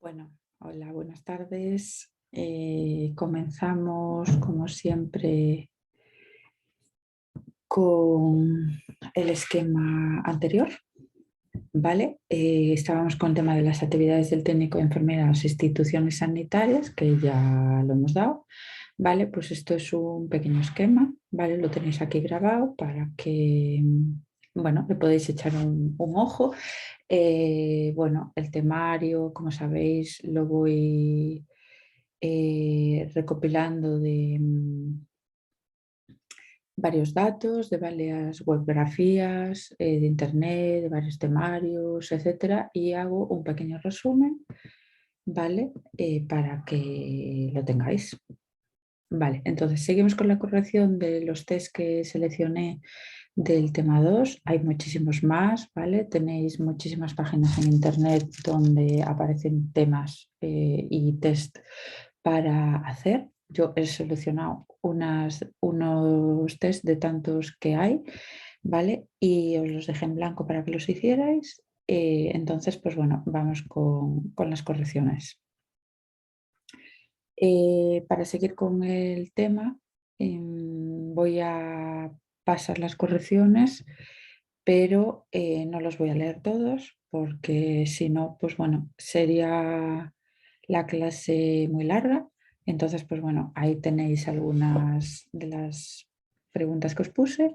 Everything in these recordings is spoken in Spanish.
Bueno, hola, buenas tardes. Comenzamos, como siempre, con el esquema anterior, ¿vale? Estábamos con el tema de las actividades del técnico de enfermera en las instituciones sanitarias, que ya lo hemos dado, ¿vale? Pues esto es un pequeño esquema, ¿vale? Lo tenéis aquí grabado para que, bueno, le podéis echar un ojo. Bueno, el temario, como sabéis, lo voy recopilando de varios datos, de varias webgrafías, de internet, de varios temarios, etcétera, y hago un pequeño resumen, ¿vale? Para que lo tengáis. Vale, entonces seguimos con la corrección de los test que seleccioné del tema 2. Hay muchísimos más, ¿vale? Tenéis muchísimas páginas en internet donde aparecen temas y test para hacer. Yo he seleccionado unos test de tantos que hay, ¿vale? Y os los dejé en blanco para que los hicierais. Entonces, pues bueno, vamos con las correcciones. Para seguir con el tema, voy a pasar las correcciones, pero no los voy a leer todos porque si no, pues bueno, sería la clase muy larga. Entonces, pues bueno, ahí tenéis algunas de las preguntas que os puse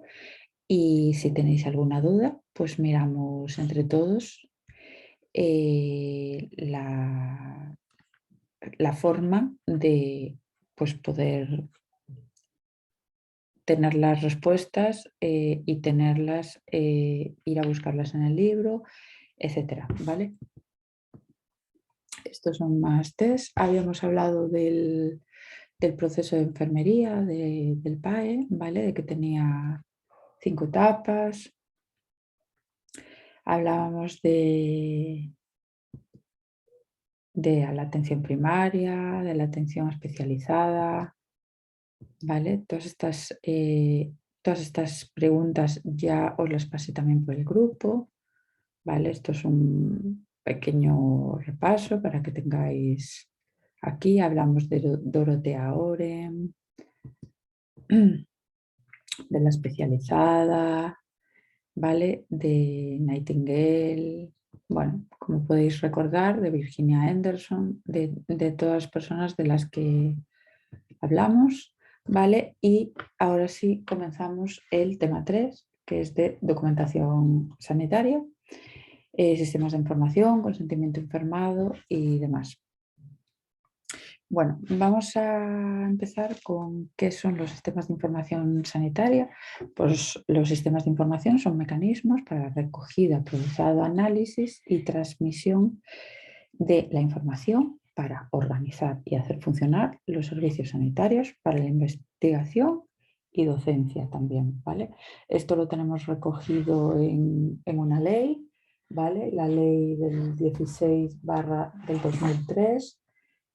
y si tenéis alguna duda, pues miramos entre todos la forma de pues, poder tener las respuestas y tenerlas, ir a buscarlas en el libro, etcétera, ¿vale? Estos son más test. Habíamos hablado del proceso de enfermería, del PAE, ¿vale? De que tenía 5 etapas. Hablábamos de la atención primaria, de la atención especializada, ¿vale? Todas estas preguntas ya os las pasé también por el grupo, ¿vale? Esto es un pequeño repaso para que tengáis aquí. Hablamos de Dorothea Oren, de la especializada, ¿vale? De Nightingale, bueno, como podéis recordar, de Virginia Anderson, de todas las personas de las que hablamos, ¿vale? Y ahora sí comenzamos el tema 3, que es de documentación sanitaria, sistemas de información, consentimiento informado y demás. Bueno, vamos a empezar con qué son los sistemas de información sanitaria. Pues los sistemas de información son mecanismos para la recogida, procesado, análisis y transmisión de la información para organizar y hacer funcionar los servicios sanitarios para la investigación y docencia también, ¿vale? Esto lo tenemos recogido en una ley, ¿vale? La ley del 16/del 2003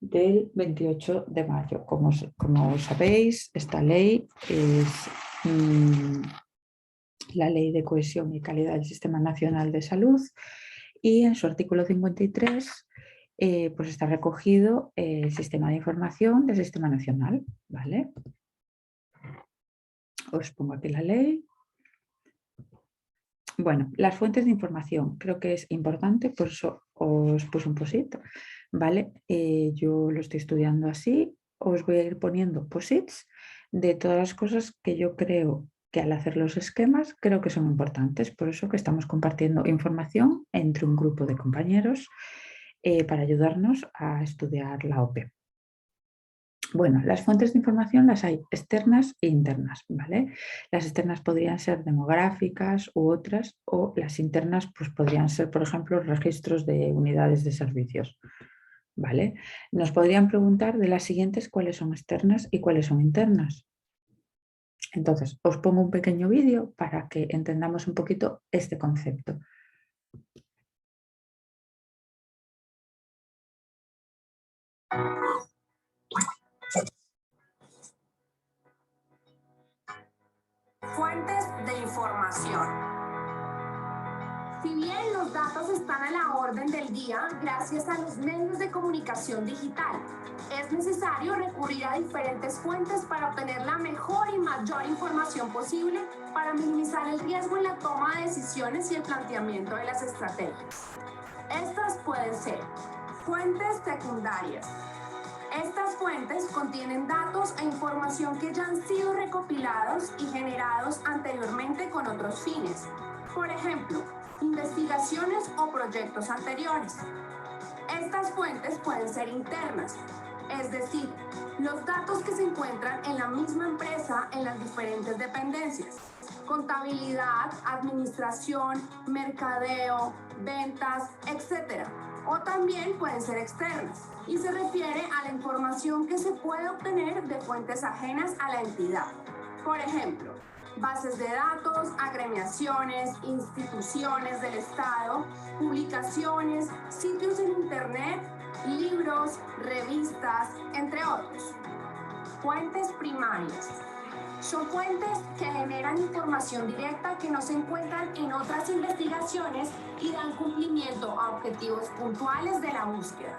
del 28 de mayo. Como sabéis, esta ley es la Ley de Cohesión y Calidad del Sistema Nacional de Salud y en su artículo 53 pues está recogido el sistema de información del Sistema Nacional, ¿vale? Os pongo aquí la ley. Bueno, las fuentes de información creo que es importante, por eso os puse un post-it, ¿vale? Yo lo estoy estudiando así, os voy a ir poniendo post-its de todas las cosas que yo creo que al hacer los esquemas creo que son importantes, por eso que estamos compartiendo información entre un grupo de compañeros para ayudarnos a estudiar la OPE. Bueno, las fuentes de información las hay externas e internas, ¿vale? Las externas podrían ser demográficas u otras, o las internas pues podrían ser, por ejemplo, registros de unidades de servicios, ¿vale? Nos podrían preguntar de las siguientes cuáles son externas y cuáles son internas. Entonces, os pongo un pequeño vídeo para que entendamos un poquito este concepto. Fuentes de información. Si bien los datos están a la orden del día gracias a los medios de comunicación digital, es necesario recurrir a diferentes fuentes para obtener la mejor y mayor información posible para minimizar el riesgo en la toma de decisiones y el planteamiento de las estrategias. Estas pueden ser fuentes secundarias. Estas fuentes contienen datos e información que ya han sido recopilados y generados anteriormente con otros fines. Por ejemplo, investigaciones o proyectos anteriores. Estas fuentes pueden ser internas, es decir, los datos que se encuentran en la misma empresa en las diferentes dependencias. Contabilidad, administración, mercadeo, ventas, etc. O también pueden ser externas y se refiere a la información que se puede obtener de fuentes ajenas a la entidad. Por ejemplo, bases de datos, agremiaciones, instituciones del Estado, publicaciones, sitios en Internet, libros, revistas, entre otros. Fuentes primarias. Son fuentes que generan información directa que no se encuentran en otras investigaciones y dan cumplimiento a objetivos puntuales de la búsqueda.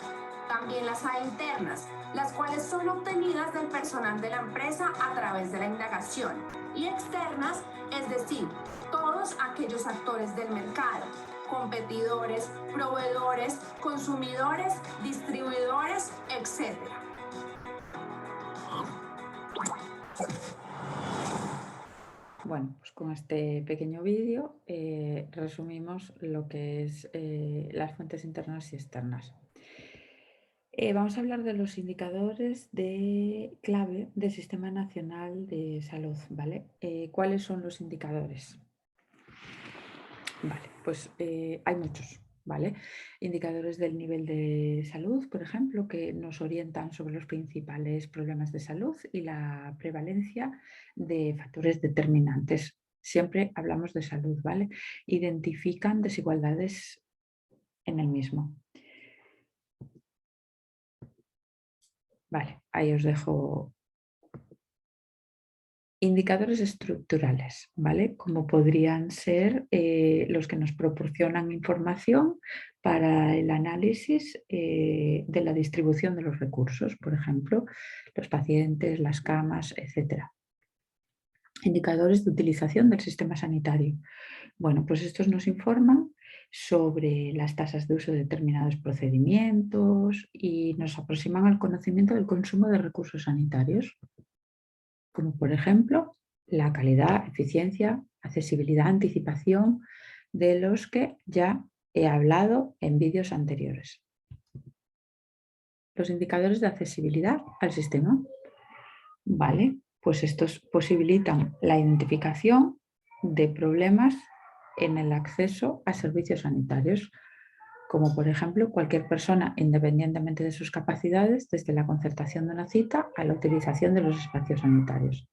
También las hay internas, las cuales son obtenidas del personal de la empresa a través de la indagación. Y externas, es decir, todos aquellos actores del mercado, competidores, proveedores, consumidores, distribuidores, etc. Bueno, pues con este pequeño vídeo resumimos lo que es las fuentes internas y externas. Vamos a hablar de los indicadores de clave del Sistema Nacional de Salud, ¿vale? ¿Cuáles son los indicadores? Vale, pues hay muchos, ¿vale? Indicadores del nivel de salud, por ejemplo, que nos orientan sobre los principales problemas de salud y la prevalencia de factores determinantes. Siempre hablamos de salud, ¿vale? Identifican desigualdades en el mismo. Vale, ahí os dejo indicadores estructurales, ¿vale? Como podrían ser los que nos proporcionan información para el análisis de la distribución de los recursos, por ejemplo, los pacientes, las camas, etc. Indicadores de utilización del sistema sanitario. Bueno, pues estos nos informan sobre las tasas de uso de determinados procedimientos y nos aproximan al conocimiento del consumo de recursos sanitarios, como por ejemplo la calidad, eficiencia, accesibilidad, anticipación, de los que ya he hablado en vídeos anteriores. Los indicadores de accesibilidad al sistema. Vale, pues estos posibilitan la identificación de problemas en el acceso a servicios sanitarios, como por ejemplo cualquier persona, independientemente de sus capacidades, desde la concertación de una cita a la utilización de los espacios sanitarios.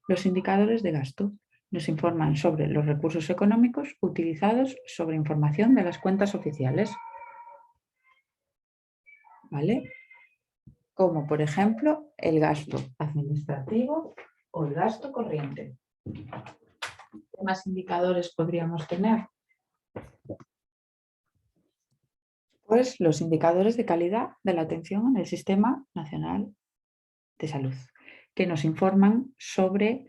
Los indicadores de gasto nos informan sobre los recursos económicos utilizados sobre información de las cuentas oficiales, ¿vale? Como por ejemplo el gasto administrativo o el gasto corriente. ¿Qué más indicadores podríamos tener? Pues los indicadores de calidad de la atención en el Sistema Nacional de Salud, que nos informan sobre,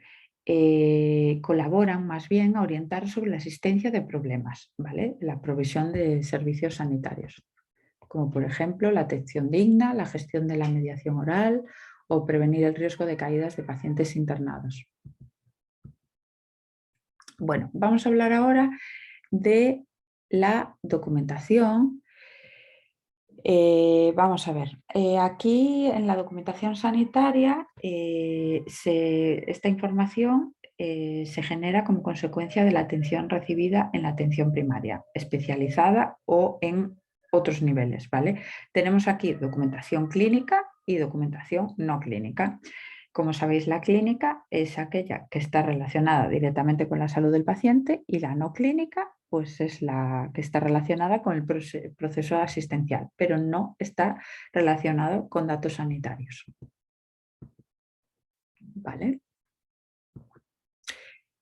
colaboran más bien a orientar sobre la existencia de problemas, ¿vale? La provisión de servicios sanitarios, como por ejemplo la atención digna, la gestión de la mediación oral o prevenir el riesgo de caídas de pacientes internados. Bueno, vamos a hablar ahora de la documentación. Vamos a ver, aquí en la documentación sanitaria esta información se genera como consecuencia de la atención recibida en la atención primaria, especializada o en otros niveles, ¿vale? Tenemos aquí documentación clínica y documentación no clínica. Como sabéis, la clínica es aquella que está relacionada directamente con la salud del paciente y la no clínica pues es la que está relacionada con el proceso asistencial, pero no está relacionado con datos sanitarios. ¿Vale?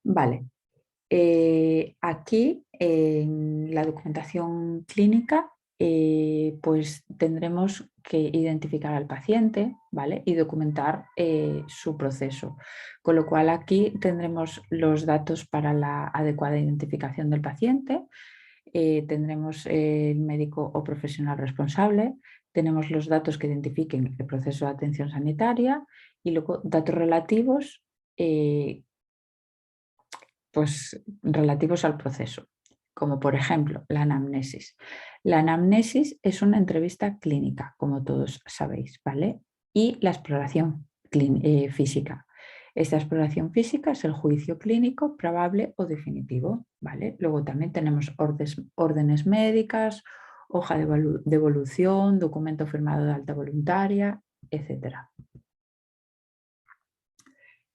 Vale. Aquí, en la documentación clínica, pues tendremos que identificar al paciente, ¿vale? Y documentar su proceso. Con lo cual aquí tendremos los datos para la adecuada identificación del paciente, tendremos el médico o profesional responsable, tenemos los datos que identifiquen el proceso de atención sanitaria y luego datos relativos pues, relativos al proceso, como por ejemplo la anamnesis. La anamnesis es una entrevista clínica, como todos sabéis, ¿vale? Y la exploración física. Esta exploración física es el juicio clínico probable o definitivo, ¿vale? Luego también tenemos órdenes médicas, hoja de evolución, documento firmado de alta voluntaria, etc.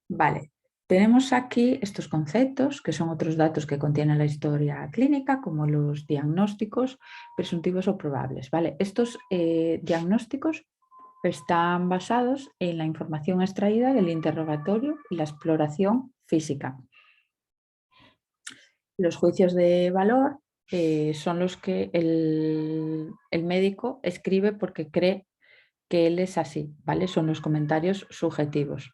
Vale, tenemos aquí estos conceptos, que son otros datos que contiene la historia clínica, como los diagnósticos presuntivos o probables. ¿Vale? Estos diagnósticos están basados en la información extraída del interrogatorio y la exploración física. Los juicios de valor son los que el médico escribe porque cree que él es así, ¿vale? Son los comentarios subjetivos.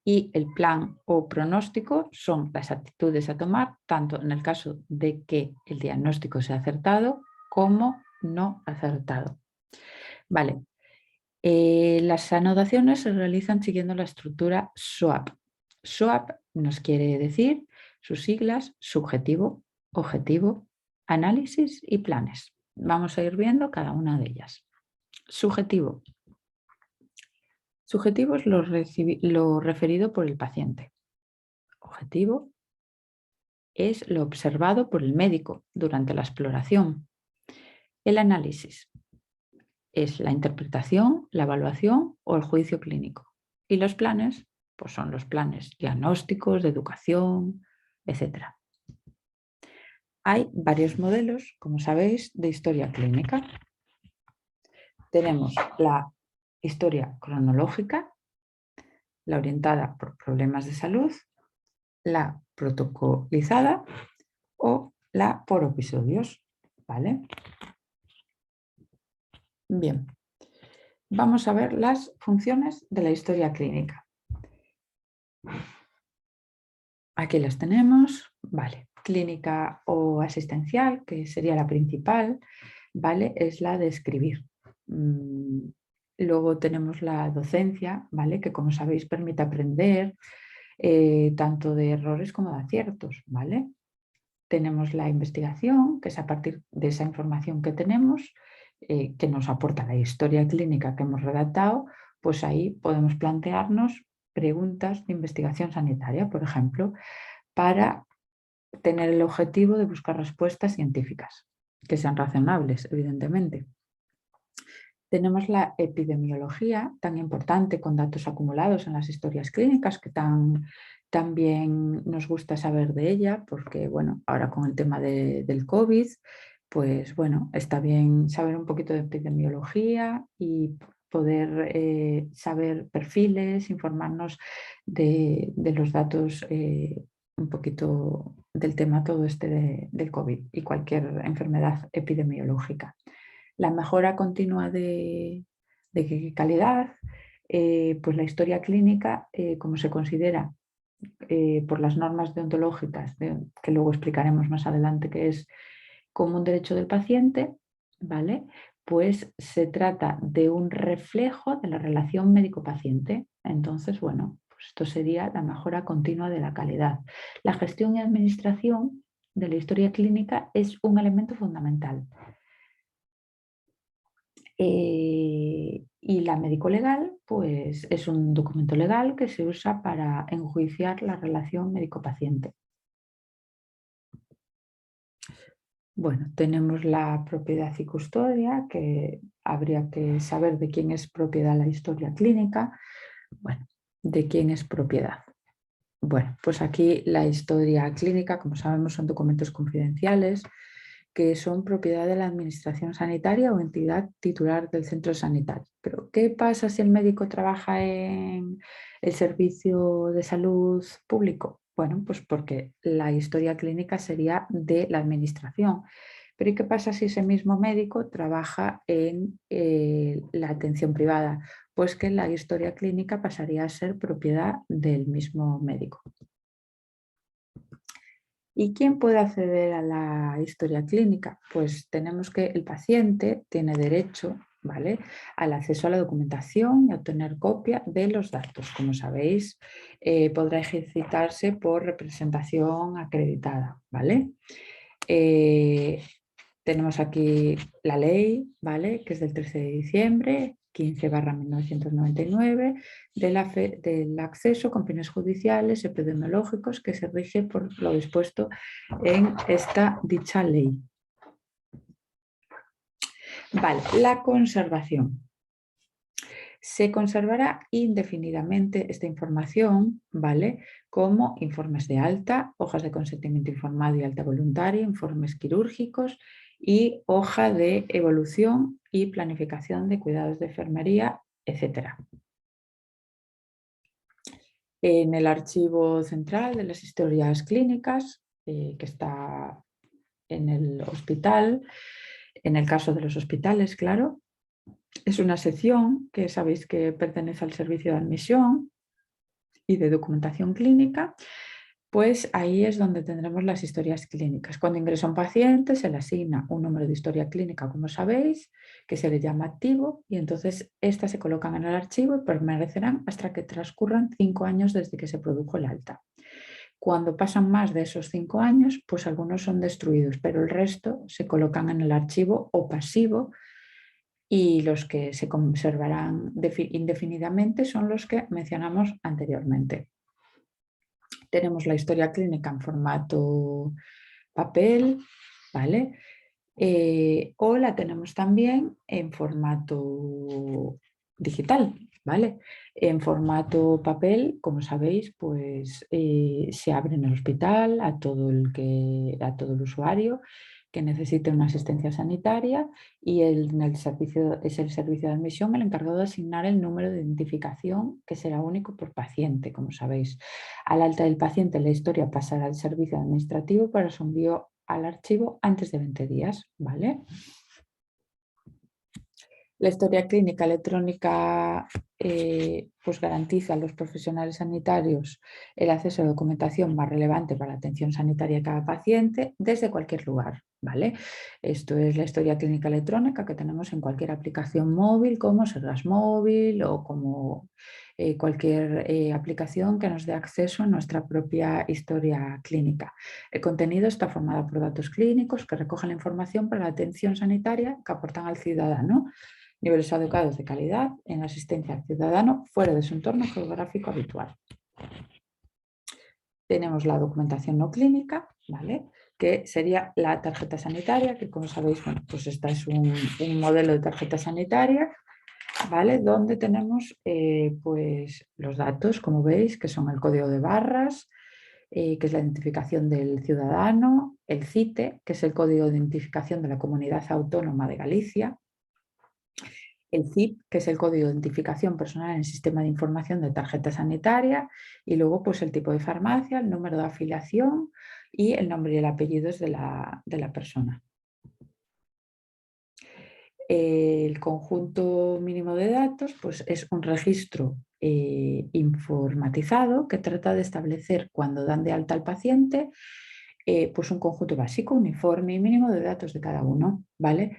Y el plan o pronóstico son las actitudes a tomar, tanto en el caso de que el diagnóstico sea acertado como no acertado. Vale. Las anotaciones se realizan siguiendo la estructura SWOT. SWOT nos quiere decir sus siglas: subjetivo, objetivo, análisis y planes. Vamos a ir viendo cada una de ellas. Subjetivo. Subjetivo es lo referido por el paciente. Objetivo es lo observado por el médico durante la exploración. El análisis es la interpretación, la evaluación o el juicio clínico. Y los planes, pues son los planes diagnósticos, de educación, etc. Hay varios modelos, como sabéis, de historia clínica. Tenemos la historia cronológica, la orientada por problemas de salud, la protocolizada o la por episodios, ¿vale? Bien, vamos a ver las funciones de la historia clínica. Aquí las tenemos, vale. Clínica o asistencial, que sería la principal, ¿vale? Es la de escribir. Luego tenemos la docencia, ¿vale? Que como sabéis permite aprender tanto de errores como de aciertos, ¿vale? Tenemos la investigación, que es a partir de esa información que tenemos, que nos aporta la historia clínica que hemos redactado, pues ahí podemos plantearnos preguntas de investigación sanitaria, por ejemplo, para tener el objetivo de buscar respuestas científicas, que sean razonables, evidentemente. Tenemos la epidemiología, tan importante, con datos acumulados en las historias clínicas, que también nos gusta saber de ella, porque bueno, ahora con el tema del COVID, pues bueno, está bien saber un poquito de epidemiología y poder saber perfiles, informarnos de los datos, un poquito del tema todo este del COVID y cualquier enfermedad epidemiológica. La mejora continua de calidad, pues la historia clínica, como se considera por las normas deontológicas, que luego explicaremos más adelante, que es como un derecho del paciente, ¿vale? Pues se trata de un reflejo de la relación médico-paciente. Entonces, bueno, pues esto sería la mejora continua de la calidad. La gestión y administración de la historia clínica es un elemento fundamental. Y la médico-legal, pues es un documento legal que se usa para enjuiciar la relación médico-paciente. Bueno, tenemos la propiedad y custodia, que habría que saber de quién es propiedad la historia clínica. Bueno, ¿de quién es propiedad? Bueno, pues aquí la historia clínica, como sabemos, son documentos confidenciales que son propiedad de la administración sanitaria o entidad titular del centro sanitario. Pero, ¿qué pasa si el médico trabaja en el servicio de salud público? Bueno, pues porque la historia clínica sería de la administración. Pero ¿y qué pasa si ese mismo médico trabaja en la atención privada? Pues que la historia clínica pasaría a ser propiedad del mismo médico. ¿Y quién puede acceder a la historia clínica? Pues tenemos que el paciente tiene derecho, ¿vale?, al acceso a la documentación y a obtener copia de los datos. Como sabéis, podrá ejercitarse por representación acreditada, ¿vale? Tenemos aquí la ley, ¿vale?, que es del 13 de diciembre, 15/1999, del acceso con fines judiciales epidemiológicos, que se rige por lo dispuesto en esta dicha ley. Vale, la conservación. Se conservará indefinidamente esta información, ¿vale?, como informes de alta, hojas de consentimiento informado y alta voluntaria, informes quirúrgicos y hoja de evolución y planificación de cuidados de enfermería, etc. En el archivo central de las historias clínicas, que está en el hospital, en el caso de los hospitales, claro, es una sección que sabéis que pertenece al servicio de admisión y de documentación clínica. Pues ahí es donde tendremos las historias clínicas. Cuando ingresa un paciente se le asigna un número de historia clínica, como sabéis, que se le llama activo, y entonces estas se colocan en el archivo y permanecerán hasta que transcurran 5 años desde que se produjo el alta. Cuando pasan más de esos 5 años, pues algunos son destruidos, pero el resto se colocan en el archivo o pasivo, y los que se conservarán indefinidamente son los que mencionamos anteriormente. Tenemos la historia clínica en formato papel, ¿vale? O la tenemos también en formato digital, ¿vale? En formato papel, como sabéis, pues se abre en el hospital a todo el usuario que necesite una asistencia sanitaria, y es el servicio de admisión el encargado de asignar el número de identificación, que será único por paciente, como sabéis. Al alta del paciente, la historia pasará al servicio administrativo para su envío al archivo antes de 20 días, ¿vale? La historia clínica electrónica pues garantiza a los profesionales sanitarios el acceso a documentación más relevante para la atención sanitaria de cada paciente desde cualquier lugar, ¿vale? Esto es la historia clínica electrónica que tenemos en cualquier aplicación móvil, como Sergas Móvil o como cualquier aplicación que nos dé acceso a nuestra propia historia clínica. El contenido está formado por datos clínicos que recogen la información para la atención sanitaria que aportan al ciudadano, niveles adecuados de calidad en la asistencia al ciudadano fuera de su entorno geográfico habitual. Tenemos la documentación no clínica, ¿vale?, que sería la tarjeta sanitaria, que como sabéis, bueno, pues esta es un modelo de tarjeta sanitaria, ¿vale?, donde tenemos pues los datos, como veis, que son el código de barras, que es la identificación del ciudadano, el CITE, que es el código de identificación de la Comunidad Autónoma de Galicia, el CIP, que es el código de identificación personal en el sistema de información de tarjeta sanitaria, y luego pues el tipo de farmacia, el número de afiliación y el nombre y el apellido de la persona. El conjunto mínimo de datos pues es un registro informatizado que trata de establecer, cuando dan de alta al paciente, pues un conjunto básico, uniforme y mínimo de datos de cada uno, ¿vale?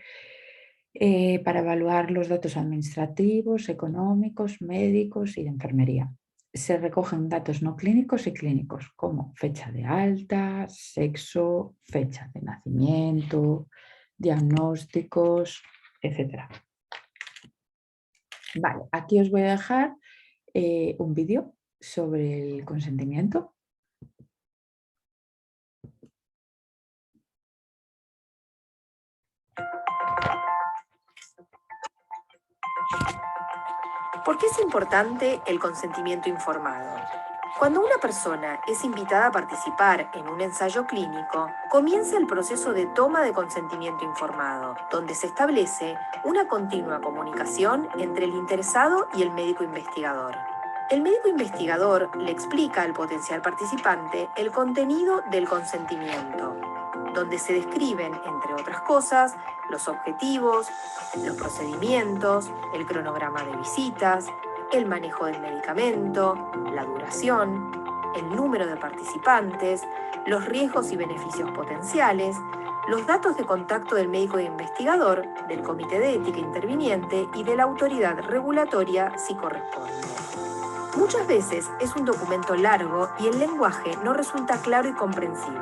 Para evaluar los datos administrativos, económicos, médicos y de enfermería. Se recogen datos no clínicos y clínicos, como fecha de alta, sexo, fecha de nacimiento, diagnósticos, etc. Vale, aquí os voy a dejar un vídeo sobre el consentimiento. ¿Por qué es importante el consentimiento informado? Cuando una persona es invitada a participar en un ensayo clínico, comienza el proceso de toma de consentimiento informado, donde se establece una continua comunicación entre el interesado y el médico investigador. El médico investigador le explica al potencial participante el contenido del consentimiento, donde se describen, entre otras cosas, los objetivos, los procedimientos, el cronograma de visitas, el manejo del medicamento, la duración, el número de participantes, los riesgos y beneficios potenciales, los datos de contacto del médico investigador, del comité de ética interviniente y de la autoridad regulatoria si corresponde. Muchas veces es un documento largo y el lenguaje no resulta claro y comprensible.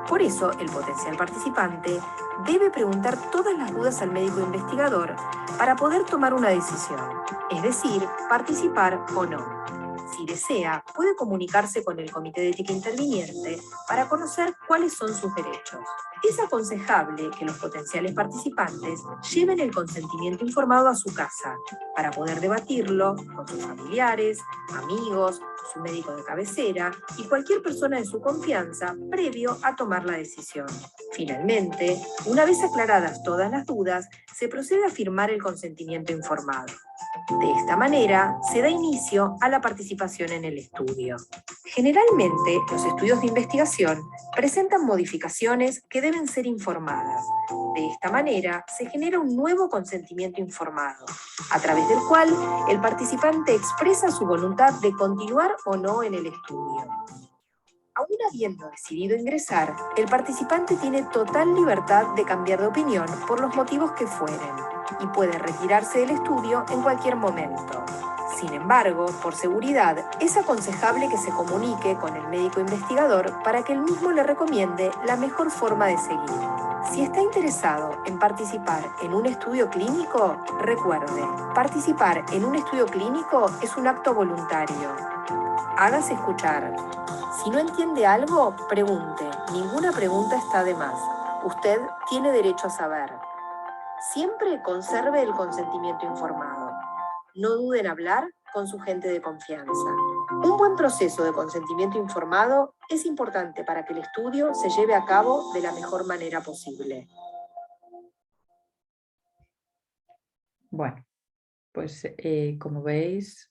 Por eso, el potencial participante debe preguntar todas las dudas al médico investigador para poder tomar una decisión, es decir, participar o no. Si desea, puede comunicarse con el comité de ética interviniente para conocer cuáles son sus derechos. Es aconsejable que los potenciales participantes lleven el consentimiento informado a su casa para poder debatirlo con sus familiares, amigos, su médico de cabecera y cualquier persona de su confianza previo a tomar la decisión. Finalmente, una vez aclaradas todas las dudas, se procede a firmar el consentimiento informado. De esta manera, se da inicio a la participación en el estudio. Generalmente, los estudios de investigación presentan modificaciones que deben ser informadas. De esta manera, se genera un nuevo consentimiento informado, a través del cual el participante expresa su voluntad de continuar o no en el estudio. Aún habiendo decidido ingresar, el participante tiene total libertad de cambiar de opinión por los motivos que fueren y puede retirarse del estudio en cualquier momento. Sin embargo, por seguridad, es aconsejable que se comunique con el médico investigador para que él mismo le recomiende la mejor forma de seguir. Si está interesado en participar en un estudio clínico, recuerde, participar en un estudio clínico es un acto voluntario. Hágase escuchar. Si no entiende algo, pregunte. Ninguna pregunta está de más. Usted tiene derecho a saber. Siempre conserve el consentimiento informado. No dude en hablar con su gente de confianza. Un buen proceso de consentimiento informado es importante para que el estudio se lleve a cabo de la mejor manera posible. Bueno, pues como veis,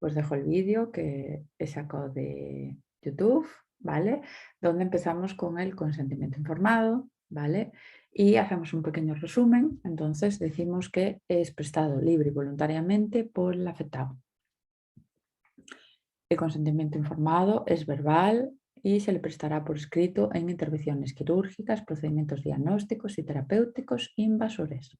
os dejo el vídeo que he sacado de YouTube, ¿vale? Donde empezamos con el consentimiento informado, ¿vale? Y hacemos un pequeño resumen. Entonces decimos que es prestado libre y voluntariamente por el afectado. El consentimiento informado es verbal y se le prestará por escrito en intervenciones quirúrgicas, procedimientos diagnósticos y terapéuticos invasores.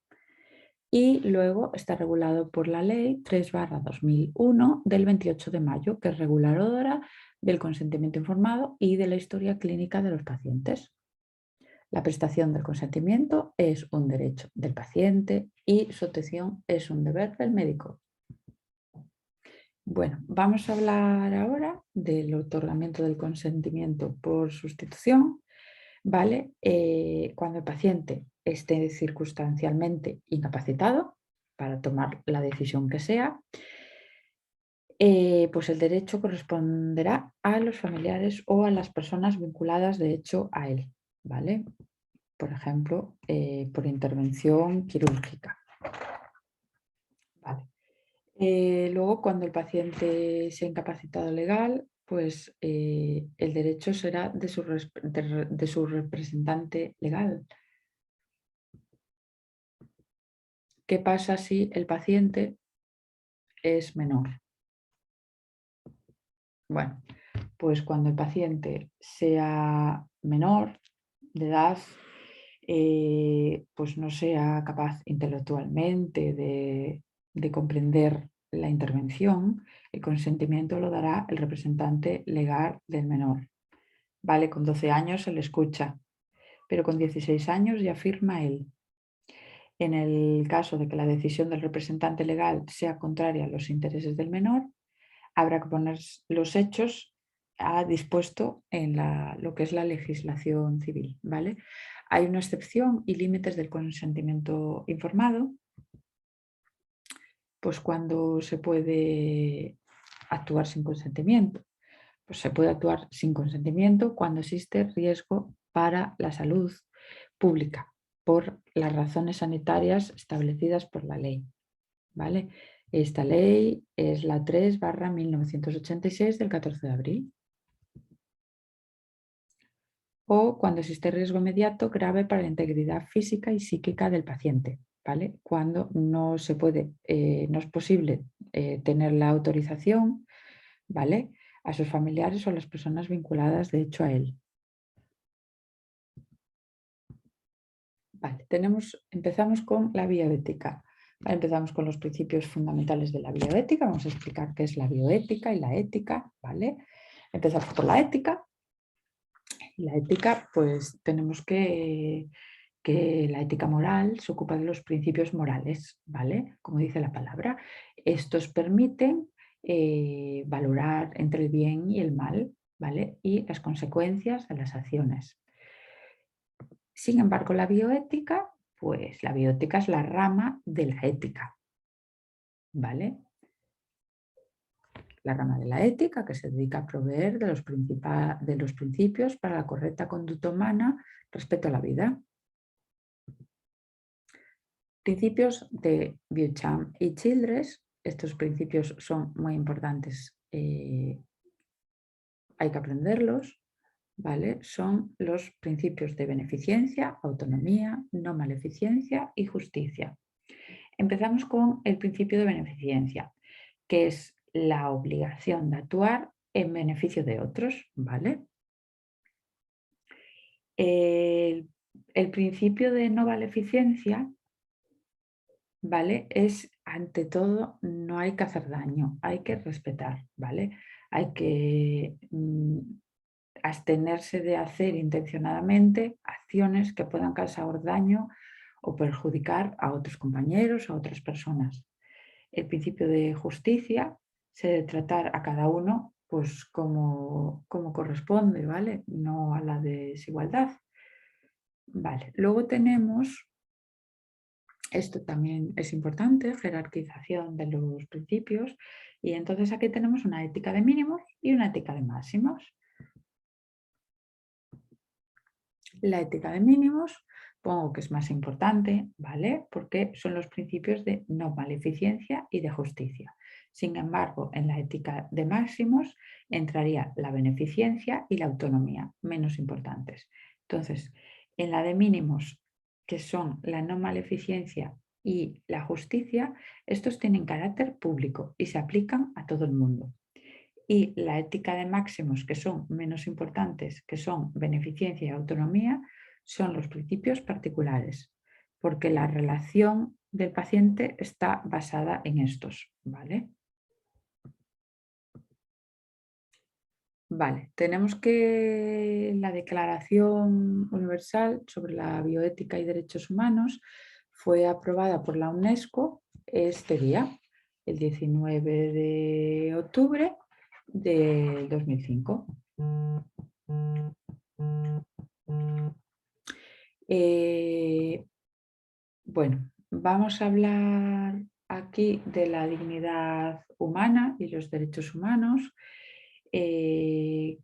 Y luego está regulado por la Ley 3/2001 del 28 de mayo, que es reguladora del consentimiento informado y de la historia clínica de los pacientes. La prestación del consentimiento es un derecho del paciente y su obtención es un deber del médico. Bueno, vamos a hablar ahora del otorgamiento del consentimiento por sustitución, ¿vale? Cuando el paciente esté circunstancialmente incapacitado para tomar la decisión que sea, pues el derecho corresponderá a los familiares o a las personas vinculadas de hecho a él, ¿vale? Por ejemplo, por intervención quirúrgica. Vale. Luego, cuando el paciente sea incapacitado legal, pues el derecho será de su representante legal. ¿Qué pasa si el paciente es menor? Bueno, pues cuando el paciente sea menor de edad, pues no sea capaz intelectualmente de comprender la intervención, el consentimiento lo dará el representante legal del menor. Vale, con 12 años se le escucha, pero con 16 años ya firma él. En el caso de que la decisión del representante legal sea contraria a los intereses del menor, habrá que poner los hechos dispuesto en lo que es la legislación civil, ¿vale? Hay una excepción y límites del consentimiento informado, pues cuando se puede actuar sin consentimiento. Pues se puede actuar sin consentimiento cuando existe riesgo para la salud pública por las razones sanitarias establecidas por la ley, ¿vale? Esta ley es la 3/1986 del 14 de abril. O cuando existe riesgo inmediato grave para la integridad física y psíquica del paciente, ¿vale? Cuando no se puede, no es posible tener la autorización, ¿vale?, a sus familiares o a las personas vinculadas de hecho a él. Vale, empezamos con la bioética. Vale, empezamos con los principios fundamentales de la bioética. Vamos a explicar qué es la bioética y la ética, ¿vale? Empezamos por la ética. La ética, pues tenemos que la ética moral se ocupa de los principios morales, ¿vale? Como dice la palabra. Estos permiten valorar entre el bien y el mal, ¿vale? Y las consecuencias de las acciones. Sin embargo, la bioética, pues la bioética es la rama de la ética, ¿vale? La rama de la ética que se dedica a proveer de los principios para la correcta conducta humana respecto a la vida. Principios de Beauchamp y Childress. Estos principios son muy importantes, hay que aprenderlos, ¿vale? Son los principios de beneficencia, autonomía, no maleficencia y justicia. Empezamos con el principio de beneficencia, que es la obligación de actuar en beneficio de otros, ¿vale? El principio de no maleficencia, ¿vale?, es ante todo no hay que hacer daño, hay que respetar, ¿vale? Hay que abstenerse de hacer intencionadamente acciones que puedan causar daño o perjudicar a otros compañeros o a otras personas. El principio de justicia se debe tratar a cada uno pues como corresponde, ¿vale? No a la desigualdad. Vale. Luego tenemos, esto también es importante, jerarquización de los principios, y entonces aquí tenemos una ética de mínimos y una ética de máximos. La ética de mínimos, pongo que es más importante, ¿vale? Porque son los principios de no maleficencia y de justicia. Sin embargo, en la ética de máximos entraría la beneficencia y la autonomía, menos importantes. Entonces, en la de mínimos, que son la no maleficencia y la justicia, estos tienen carácter público y se aplican a todo el mundo. Y la ética de máximos, que son menos importantes, que son beneficencia y autonomía, son los principios particulares, porque la relación del paciente está basada en estos, ¿vale? Vale, tenemos que la Declaración Universal sobre la Bioética y Derechos Humanos fue aprobada por la UNESCO este día, el 19 de octubre del 2005. Bueno, vamos a hablar aquí de la dignidad humana y los derechos humanos, que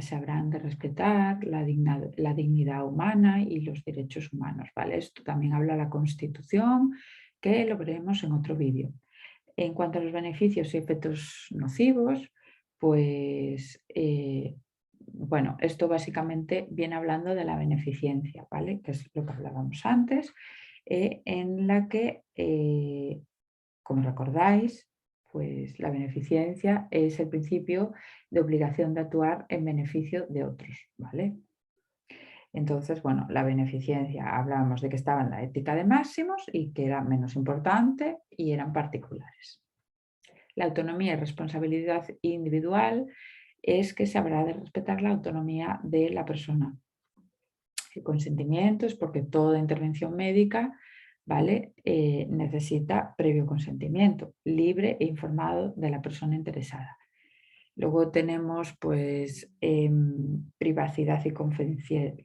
se habrán de respetar la dignidad humana y los derechos humanos, ¿vale? Esto también habla la Constitución, que lo veremos en otro vídeo. En cuanto a los beneficios y efectos nocivos, pues bueno, esto básicamente viene hablando de la beneficencia, ¿vale?, que es lo que hablábamos antes, en la que, como recordáis, pues la beneficencia es el principio de obligación de actuar en beneficio de otros, ¿vale? Entonces, bueno, la beneficencia hablábamos de que estaba en la ética de máximos y que era menos importante y eran particulares. La autonomía y responsabilidad individual es que se habrá de respetar la autonomía de la persona. El consentimiento es porque toda intervención médica, ¿vale?, necesita previo consentimiento, libre e informado de la persona interesada. Luego tenemos pues privacidad y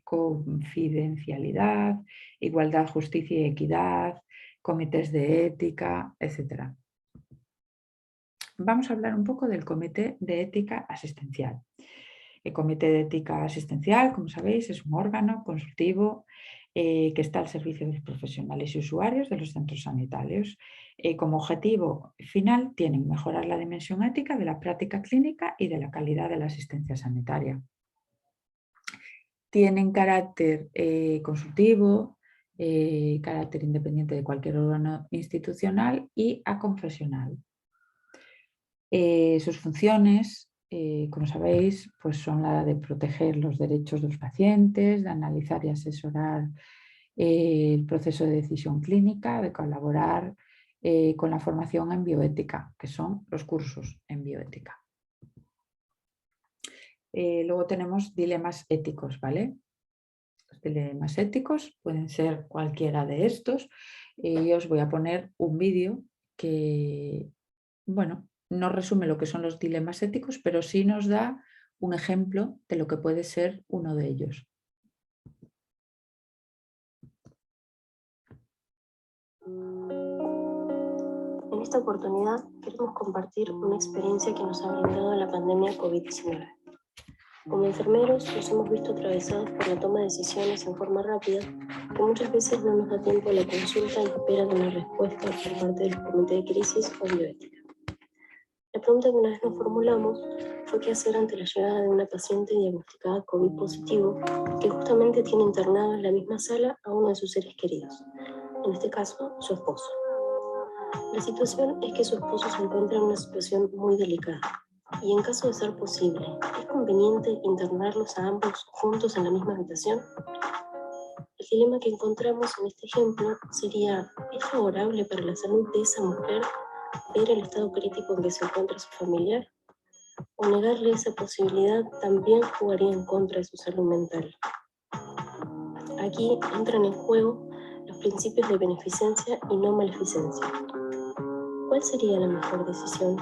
confidencialidad, igualdad, justicia y equidad, comités de ética, etc. Vamos a hablar un poco del Comité de Ética Asistencial. El Comité de Ética Asistencial, como sabéis, es un órgano consultivo que está al servicio de los profesionales y usuarios de los centros sanitarios. Como objetivo final tienen mejorar la dimensión ética de la práctica clínica y de la calidad de la asistencia sanitaria. Tienen carácter consultivo, carácter independiente de cualquier órgano institucional y aconfesional. Sus funciones, como sabéis, pues son la de proteger los derechos de los pacientes, de analizar y asesorar el proceso de decisión clínica, de colaborar con la formación en bioética, que son los cursos en bioética. Luego tenemos dilemas éticos, ¿vale? Los dilemas éticos pueden ser cualquiera de estos. Yo os voy a poner un vídeo que, bueno, no resume lo que son los dilemas éticos, pero sí nos da un ejemplo de lo que puede ser uno de ellos. En esta oportunidad queremos compartir una experiencia que nos ha brindado la pandemia COVID-19. Como enfermeros nos hemos visto atravesados por la toma de decisiones en forma rápida, que muchas veces no nos da tiempo a la consulta en espera de una respuesta por parte del comité de crisis o bioética. La pregunta que una vez nos formulamos fue qué hacer ante la llegada de una paciente diagnosticada COVID positivo que justamente tiene internado en la misma sala a uno de sus seres queridos, en este caso su esposo. La situación es que su esposo se encuentra en una situación muy delicada y en caso de ser posible, ¿es conveniente internarlos a ambos juntos en la misma habitación? El dilema que encontramos en este ejemplo sería, ¿es favorable para la salud de esa mujer ver el estado crítico en que se encuentra su familiar? ¿O negarle esa posibilidad también jugaría en contra de su salud mental? Aquí entran en juego los principios de beneficencia y no maleficencia. ¿Cuál sería la mejor decisión?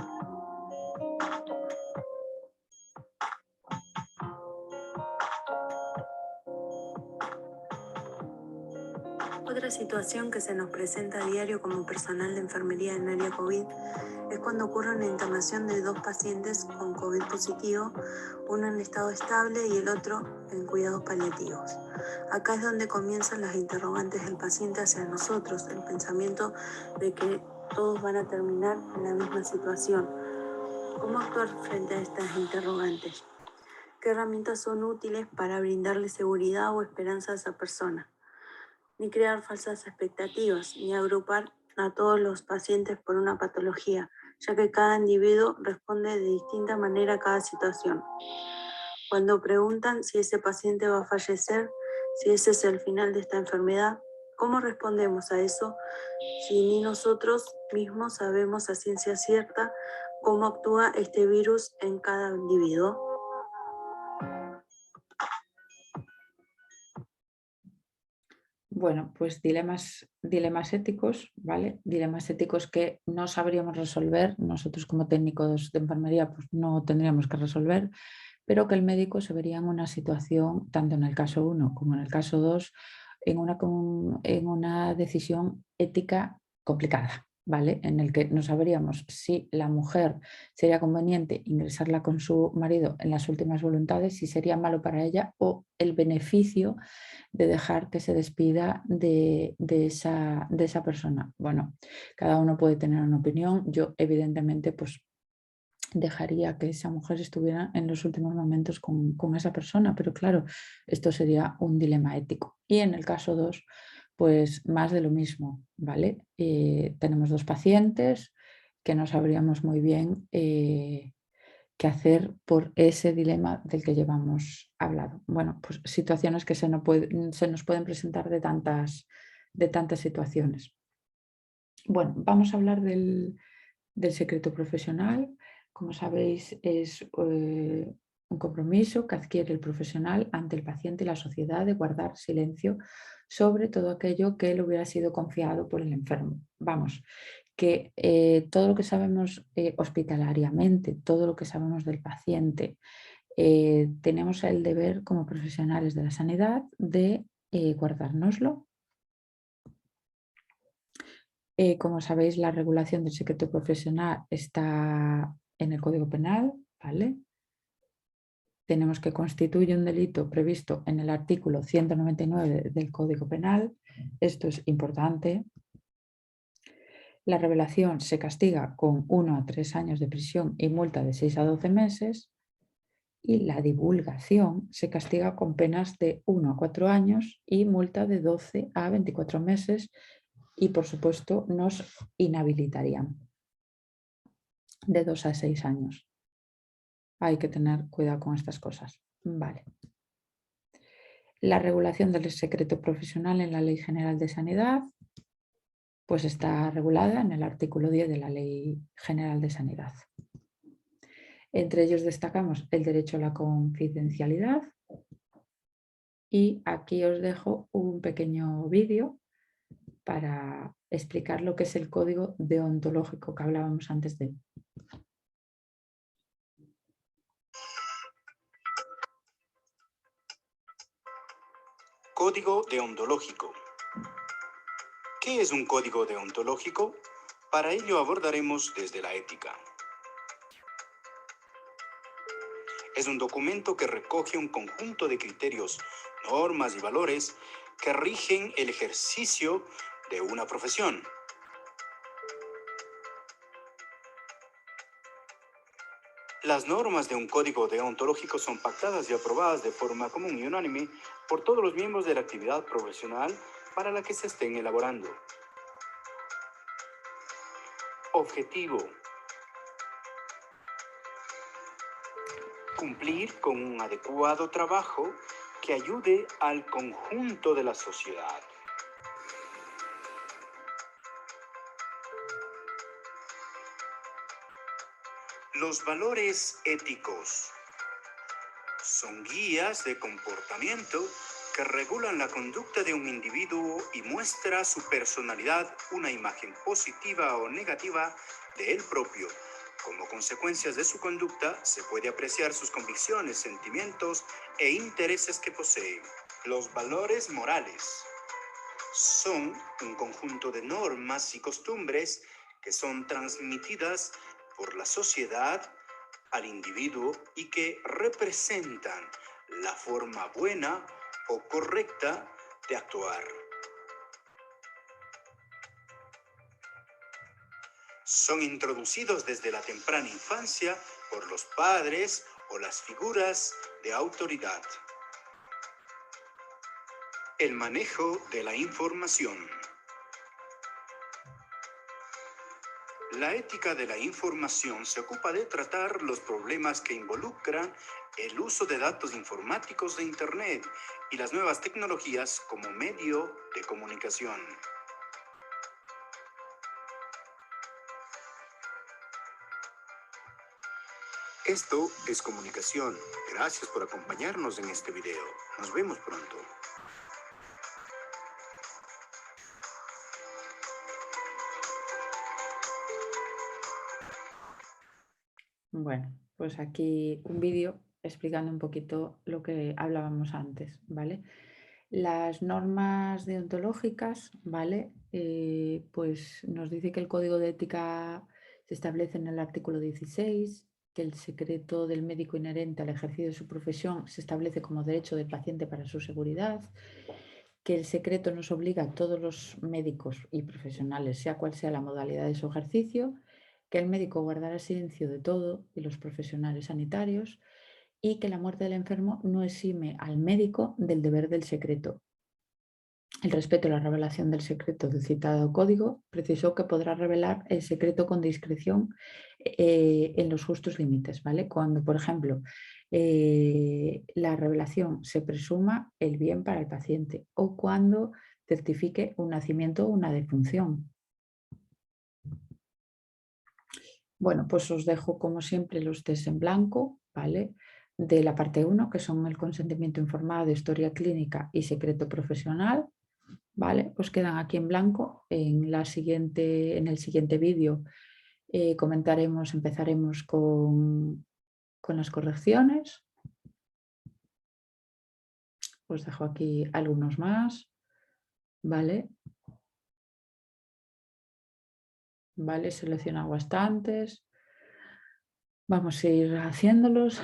Otra situación que se nos presenta a diario como personal de enfermería en área COVID es cuando ocurre una internación de dos pacientes con COVID positivo, uno en estado estable y el otro en cuidados paliativos. Acá es donde comienzan las interrogantes del paciente hacia nosotros, el pensamiento de que todos van a terminar en la misma situación. ¿Cómo actuar frente a estas interrogantes? ¿Qué herramientas son útiles para brindarle seguridad o esperanza a esa persona? Ni crear falsas expectativas, ni agrupar a todos los pacientes por una patología, ya que cada individuo responde de distinta manera a cada situación. Cuando preguntan si ese paciente va a fallecer, si ese es el final de esta enfermedad, ¿cómo respondemos a eso si ni nosotros mismos sabemos a ciencia cierta cómo actúa este virus en cada individuo? Bueno, pues dilemas éticos, ¿vale? Dilemas éticos que no sabríamos resolver, nosotros como técnicos de enfermería pues no tendríamos que resolver, pero que el médico se vería en una situación, tanto en el caso 1 como en el caso 2, en una decisión ética complicada, ¿vale? En el que no sabríamos si la mujer sería conveniente ingresarla con su marido en las últimas voluntades, si sería malo para ella o el beneficio de dejar que se despida de esa persona. Bueno, cada uno puede tener una opinión. Yo evidentemente pues dejaría que esa mujer estuviera en los últimos momentos con esa persona, pero claro, esto sería un dilema ético. Y en el caso 2, pues más de lo mismo, ¿vale? Tenemos dos pacientes que no sabríamos muy bien qué hacer por ese dilema del que llevamos hablado. Bueno, pues situaciones que se nos pueden presentar de tantas situaciones. Bueno, vamos a hablar del secreto profesional. Como sabéis, es un compromiso que adquiere el profesional ante el paciente y la sociedad de guardar silencio sobre todo aquello que le hubiera sido confiado por el enfermo. Vamos, que todo lo que sabemos hospitalariamente, todo lo que sabemos del paciente, tenemos el deber como profesionales de la sanidad de guardárnoslo. Como sabéis, la regulación del secreto profesional está en el Código Penal, ¿vale? tenemos que constituye un delito previsto en el artículo 199 del Código Penal. Esto es importante. La revelación se castiga con 1 a 3 años de prisión y multa de 6 a 12 meses. Y la divulgación se castiga con penas de 1 a 4 años y multa de 12 a 24 meses. Y por supuesto nos inhabilitarían de 2 a 6 años. Hay que tener cuidado con estas cosas. Vale. La regulación del secreto profesional en la Ley General de Sanidad, pues está regulada en el artículo 10 de la Ley General de Sanidad. Entre ellos destacamos el derecho a la confidencialidad. Y aquí os dejo un pequeño vídeo para explicar lo que es el código deontológico que hablábamos antes de él. Código deontológico. ¿Qué es un código deontológico? Para ello abordaremos desde la ética. Es un documento que recoge un conjunto de criterios, normas y valores que rigen el ejercicio de una profesión. Las normas de un código deontológico son pactadas y aprobadas de forma común y unánime por todos los miembros de la actividad profesional para la que se estén elaborando. Objetivo: cumplir con un adecuado trabajo que ayude al conjunto de la sociedad. Los valores éticos son guías de comportamiento que regulan la conducta de un individuo y muestra su personalidad, una imagen positiva o negativa de él propio. Como consecuencias de su conducta, se puede apreciar sus convicciones, sentimientos e intereses que posee. Los valores morales son un conjunto de normas y costumbres que son transmitidas por la sociedad al individuo y que representan la forma buena o correcta de actuar. Son introducidos desde la temprana infancia por los padres o las figuras de autoridad. El manejo de la información. La ética de la información se ocupa de tratar los problemas que involucran el uso de datos informáticos de Internet y las nuevas tecnologías como medio de comunicación. Esto es comunicación. Gracias por acompañarnos en este video. Nos vemos pronto. Bueno, pues aquí un vídeo explicando un poquito lo que hablábamos antes, ¿vale? Las normas deontológicas, ¿vale? Pues nos dice que el código de ética se establece en el artículo 16, que el secreto del médico inherente al ejercicio de su profesión se establece como derecho del paciente para su seguridad, que el secreto nos obliga a todos los médicos y profesionales, sea cual sea la modalidad de su ejercicio, que el médico guardará silencio de todo y los profesionales sanitarios, y que la muerte del enfermo no exime al médico del deber del secreto. El respeto a la revelación del secreto del citado código precisó que podrá revelar el secreto con discreción en los justos límites, ¿vale? Cuando, por ejemplo, la revelación se presuma el bien para el paciente o cuando certifique un nacimiento o una defunción. Bueno, pues os dejo como siempre los test en blanco, ¿vale? De la parte 1, que son el consentimiento informado de historia clínica y secreto profesional, ¿vale? Os quedan aquí en blanco. En el siguiente vídeo empezaremos con las correcciones. Os dejo aquí algunos más, ¿vale? Vale, he seleccionado bastantes. Vamos a ir haciéndolos.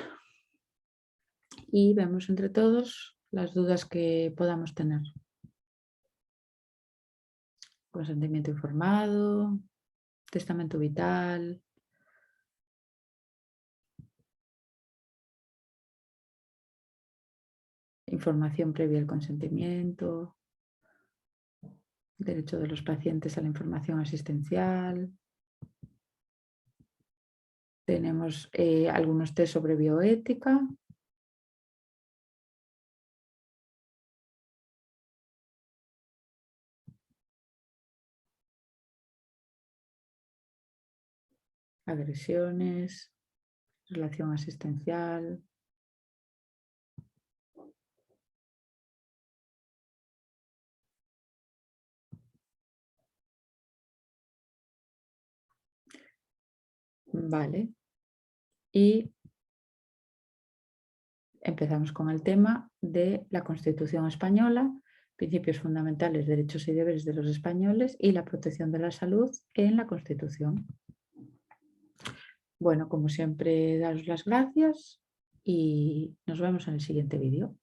y vemos entre todos las dudas que podamos tener. Consentimiento informado, testamento vital, información previa al consentimiento, derecho de los pacientes a la información asistencial. Tenemos algunos test sobre bioética. Agresiones, relación asistencial. Vale. Y empezamos con el tema de la Constitución española, principios fundamentales, derechos y deberes de los españoles y la protección de la salud en la Constitución. Bueno, como siempre, daros las gracias y nos vemos en el siguiente vídeo.